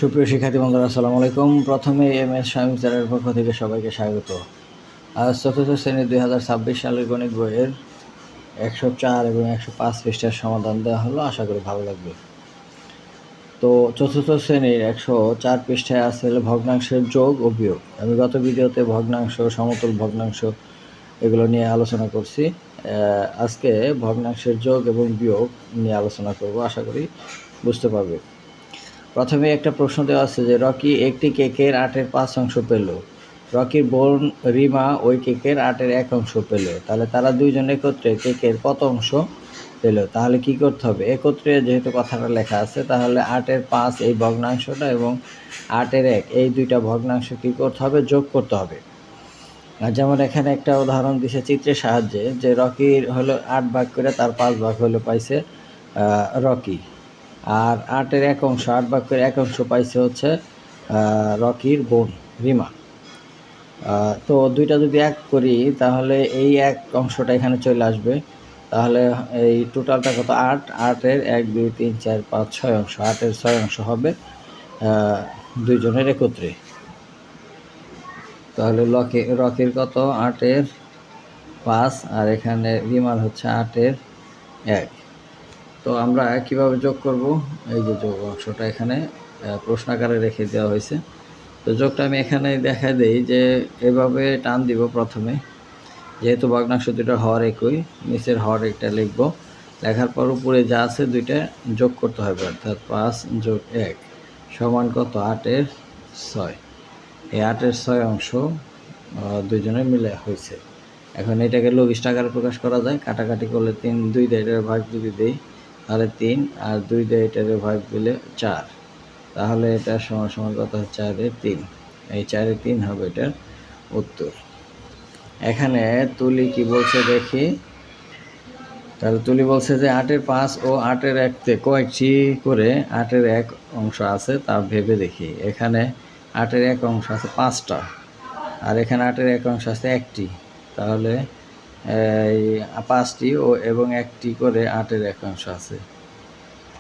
সুপ্রিয় শিক্ষার্থী বন্ধুরা, আসসালামু আলাইকুম। প্রথমে এমএস শামীম স্যারের পক্ষ থেকে সবাইকে স্বাগত। আজ চতুর্থ শ্রেণীর 2026 সালের গণিত বইয়ের 104 এবং 105 পৃষ্ঠার সমাধান দেওয়া হলো। আশা করি ভালো লাগবে। তো চতুর্থ শ্রেণীর 104 পৃষ্ঠায় আছে ভগ্নাংশের যোগ ও বিয়োগ। আমি গত ভিডিওতে ভগ্নাংশ, সমতুল ভগ্নাংশ এগুলো নিয়ে আলোচনা করছি। আজকে ভগ্নাংশের যোগ এবং বিয়োগ নিয়ে আলোচনা করব। আশা করি বুঝতে পারবে। প্রথমে একটা প্রশ্ন দেওয়া আছে যে রকি একটি কেকের 8/5 অংশ পেল। রকির বোন রিমা ওই কেকের 8/1 অংশ পেল। তাহলে তারা দুইজন একত্রে কেকের কত অংশ পেল? তাহলে কি করতে হবে? একত্রে যেহেতু কথাটা লেখা আছে, তাহলে 8/5 এই ভগ্নাংশটা এবং 8/1 এই দুইটা ভগ্নাংশ কী করতে হবে? যোগ করতে হবে। আর যেমন এখানে একটা উদাহরণ দিছে চিত্রের সাহায্যে, যে রকির হলো 8 ভাগ করে তার 5 ভাগ হলো পাইছে রকি। আর 8/1 অংশ, 8 ভাগ করে 1 অংশ পাইছে হচ্ছে রকির বোন রিমা। তো দুইটা যদি এক করি তাহলে এই এক অংশটা এখানে চলে আসবে। তাহলে এই টোটালটা কত? 8, 8-এর 1, 2, 3, 4, 5, 6 অংশ, 8-এর 6 অংশ হবে দুইজনের একত্রে। তাহলে রকির কত? 8/5, আর এখানে রিমার হচ্ছে 8/1। তো আমরা কিভাবে যোগ করব? এই যে যোগ অংশটা এখানে প্রশ্ন আকারে রেখে দেওয়া হয়েছে। তো যোগটা আমি এখানে দেখা দেই যে এভাবে টান দিব। প্রথমে যেহেতু ভগ্নাংশ দুটো হর একই, নিচের হর একটা লিখব। লেখার পর উপরে যা আছে দুইটা যোগ করতে হবে, অর্থাৎ 5 + 1 সমান কত? 8/6। এই 8/6 অংশ দুইজনে মিলে হয়েছে। এখন এটাকে লঘিষ্ঠ আকারে প্রকাশ করা যায়। কাটাকাটি করলে 3, 2 দিয়ে এটার ভাগ যদি দেই তাহলে 3, আর 2 দিয়ে এটার ভাগ দিলে 4। তাহলে এটা সমান সমান কত? 4/3। এই 4/3 হবে এটার উত্তর। এখানে তুলি কি বলছে দেখি। তাহলে তুলি বলছে যে 8/5 ও 8/1-তে কয়েকটি করে 8/1 অংশ আছে তা ভেবে দেখি। এখানে 8/1 অংশ আছে 5টা, আর এখানে 8/1 অংশ আছে 1টি। তাহলে এই 5টি এবং 1টি করে 8/1 অংশ আছে।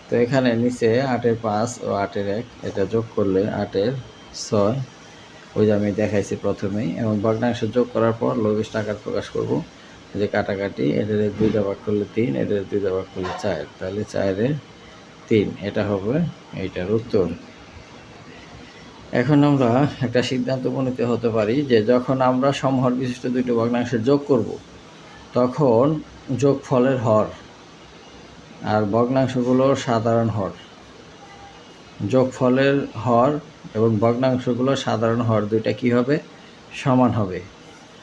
তো এখানে নিচে 8/5 ও 8/1 এটা যোগ করলে 8/6, ওই যে আমি দেখাইছি প্রথমেই। এবং ভগ্নাংশ যোগ করার পর লঘিষ্ঠ আকার প্রকাশ করব। যে কাটাকাটি, এটার 2 দিয়ে ভাগ করলে 3, এটার 2 দিয়ে ভাগ করলে 4, তাহলে 4/3 এটা হবে এইটার উত্তর। এখন আমরা একটা সিদ্ধান্ত উপনীত হতে পারি যে যখন আমরা সমহর বিশিষ্ট দুইটি ভগ্নাংশ যোগ করব, তখন যোগফলের হর আর ভগ্নাংশগুলোর সাধারণ হর, যোগফলের হর এবং ভগ্নাংশগুলোর সাধারণ হর দুইটা কী হবে? সমান হবে।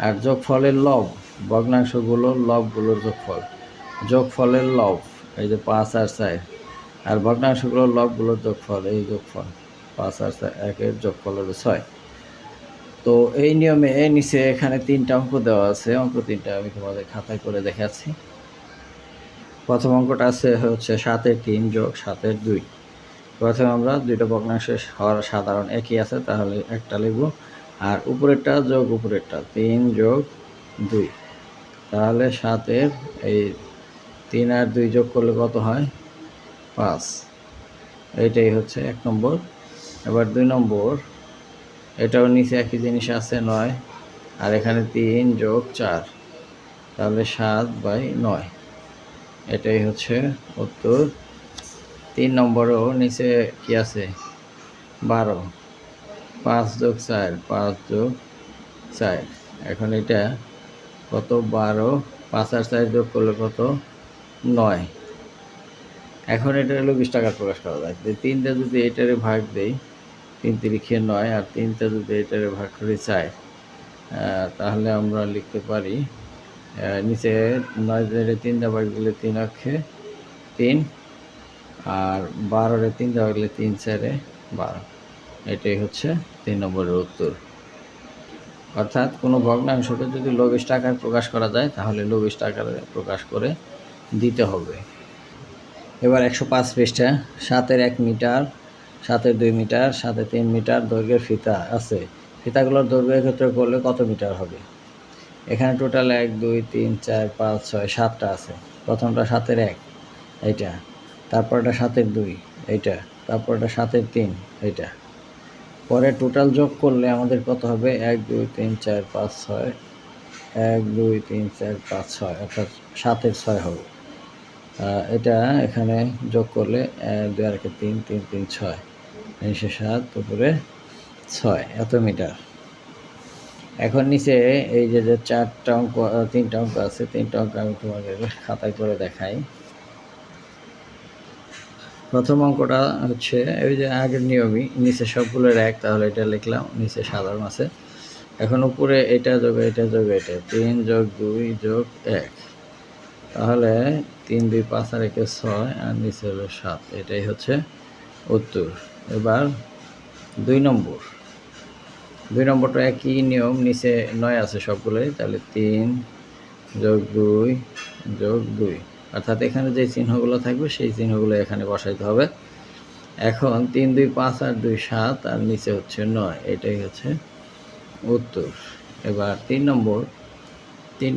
আর যোগফলের লব, ভগ্নাংশগুলোর লবগুলোর যোগফল, যোগফলের লব এই যে 5 আর 4, আর ভগ্নাংশগুলোর লবগুলোর যোগফল, এই যোগফল 5 আর 1-এর যোগফল হলো 6। তো এই নিয়মে নিচে এখানে 3টা অঙ্ক দেওয়া আছে। অঙ্ক 3টা আমি তোমাদের খাতায় করে দেখাচ্ছি। প্রথম অঙ্কটা আছে হচ্ছে 7/3 যোগ 7/2। প্রথমে আমরা দুইটা ভগ্নাংশের হর সাধারণ একই আছে, তাহলে একটা লিখব। আর উপরেরটা যোগ উপরেরটা 3 যোগ 2, তাহলে 7-এর এই 3 আর 2 যোগ করলে কত হয়? 5। এইটাই হচ্ছে 1 নম্বর। এবার 2 নম্বর, এটাও নিচে একই জিনিস আছে 9, আর এখানে 3 যোগ 4, তাহলে 7/9। এটাই হচ্ছে উত্তর। 3 নম্বরেও নিচে কি আছে? 12, 5 যোগ 4, 5 যোগ 4। এখন এটা কত? 12, 5 আর 4 যোগ করলে কত? 9। এখন এটা লঘিষ্ঠ আকার প্রকাশ করা যায়। 3টা যদি এটারে ভাগ দেই, 3 তিরিখে 9, আর 3টা যদি এটারে ভাগ করি 4, তাহলে আমরা লিখতে পারি নিচে 9 দিয়ে 3টা ভাগ দিলে 3 অক্ষে 3, আর 12-রে 3টা ভাগ দিলে 3 4-এ 12। এটাই হচ্ছে 3 নম্বরের উত্তর। অর্থাৎ কোনো ভগ্নাংশকে যদি লঘিষ্ঠ আকার প্রকাশ করা যায়, তাহলে লঘিষ্ঠ আকারে প্রকাশ করে দিতে হবে। এবার 105 পৃষ্ঠা। 7-1 মিটার, 7-2 মিটার, 7-3 মিটার দৈর্ঘ্যের ফিতা আছে। ফিতাগুলোর দৈর্ঘ্য একত্রে করলে কত মিটার হবে? এখানে টোটাল 1, 2, 3, 4, 5, 6, 7টা আছে। প্রথমটা 7-1 এইটা, তারপরটা 7-2 এইটা, তারপরটা 7-3 এইটা। পরে টোটাল যোগ করলে আমাদের কত হবে 1 2 3 4 5 6 1 2 3 4 5 6 অর্থাৎ 7-এর 6 হবে। এটা এখানে যোগ করলে 2 আর 3 3 3 6 নিচে 7 উপরে 6 এত মিটার। এখন নিচে এই যে 4টা অঙ্ক 3টা অঙ্ক আছে, 3টা অঙ্ক আমি তোমাকে খাতায় করে দেখাই। প্রথম অঙ্কটা হচ্ছে ওই যে আগের নিয়মই, নিচে সবগুলোর 1, তাহলে এটা লিখলাম, নিচে সাধারণ আছে। এখন উপরে এটা যোগ এটা যোগ এটা 3 যোগ 2 যোগ 1, তাহলে 3 2 5 আর 1 6 আর নিচে হলো 7, এটাই হচ্ছে উত্তর। এবার 2 নম্বরটা একই নিয়ম, নিচে 9 আছে সবগুলোই, তাহলে 3 যোগ 2 যোগ 2, অর্থাৎ এখানে যে চিহ্নগুলো থাকবে সেই চিহ্নগুলো এখানে বসাইতে হবে। এখন 3 2 5 আর 2 7 আর নিচে হচ্ছে 9, এটাই হচ্ছে উত্তর। এবার 3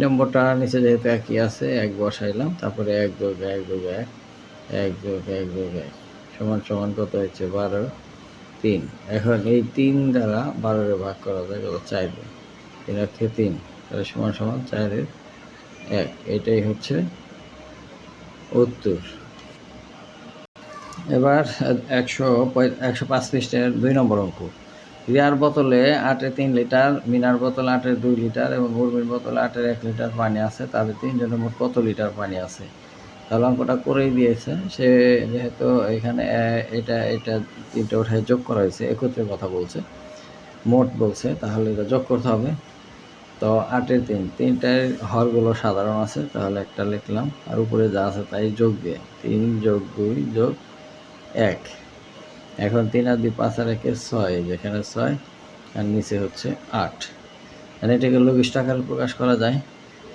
নম্বরটা নিচে যেহেতু একই আছে 1 বসাইলাম, তারপরে 1 যোগ 1 যোগ 1 1 যোগ 1 যোগ 1 সমান সমান কত হচ্ছে 12 3। এখন এই 3 দ্বারা 12-এ ভাগ করা যায় কত 4 দিয়ে, 3 আর 3, তাহলে সমান সমান 4-এর 1, এটাই হচ্ছে উত্তর। এবার 105 পৃষ্ঠার 2 নম্বর অঙ্ক। রিয়ার বোতলে 8-এর 3 লিটার, মিনার বোতলে 8-এর 2 লিটার এবং উর্মির বোতলে 8-এর 1 লিটার পানি আছে, তাদের 3 জনের মোট কত লিটার পানি আছে? তাহলে অঙ্কটা করেই দিয়েছে সে, যেহেতু এখানে এটা 3টা উঠায় যোগ করা হয়েছে, একত্রে কথা বলছে, মোট বলছে, তাহলে এটা যোগ করতে হবে। তো 8-এর 3, 3টার হরগুলো সাধারণ আছে, তাহলে একটা লিখলাম, আর উপরে যা আছে তাই যোগ দিয়ে 3 যোগ 2 যোগ 1। এখন 3 আর 2 5 আর 1 6, যেখানে 6 আর নিচে হচ্ছে 8, মানে এটাকে লঘিষ্ঠ আকারে প্রকাশ করা যায়।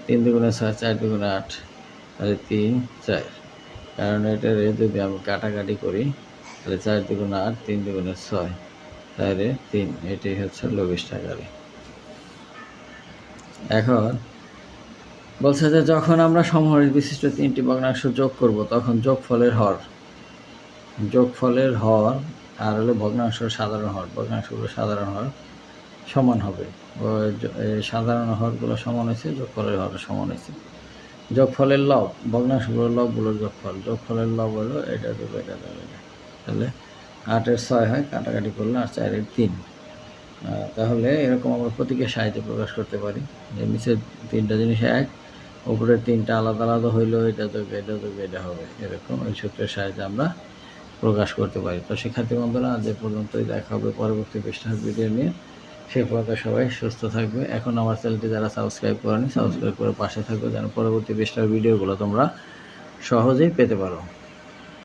3 দুগুণে 6 4 দুগুণে 8, তাহলে 3 4, কারণ এটার যদি আমি কাটাকাটি করি তাহলে 4 দুগুণে 8 3 দুগুণে 6 তাহলে 3, এটাই হচ্ছে লঘিষ্ঠ আকারে। এখন বলছে যে যখন আমরা সমহরী বিশিষ্ট 3টি ভগ্নাংশ যোগ করব তখন যোগফলের হর আর হলো ভগ্নাংশের সাধারণ হর, ভগ্নাংশগুলো সাধারণ হর সমান হবে। সাধারণ হরগুলো সমান হয়েছে, যোগফলের হর সমান হয়েছে। যোগফলের লব, ভগ্নাংশগুলোর লবগুলোর যোগফলের লব হলো এটা যোগ এটা যোগ এটা, তাহলে 8-এর 6 হয়, কাটাকাটি করলে আর 4-এর 3। তাহলে এরকম আমরা প্রতীকের সাহায্যে প্রকাশ করতে পারি যে নিচের 3টা জিনিস এক, উপরের 3টা আলাদা আলাদা হইলেও এটা যোগ এটা যোগ এটা হবে, এরকম এই সূত্রের সাহায্যে আমরা প্রকাশ করতে পারি। তো শিক্ষার্থী বন্ধুরা, আজ পর্যন্তই, দেখা হবে পরবর্তী পৃষ্ঠার ভিডিও নিয়ে। সে পর্যন্ত সবাই সুস্থ থাকবে। এখন আমার চ্যানেলটি যারা সাবস্ক্রাইব করেনি, সাবস্ক্রাইব করে পাশে থাকবে, যেন পরবর্তী পৃষ্ঠার ভিডিওগুলো তোমরা সহজেই পেতে পারো।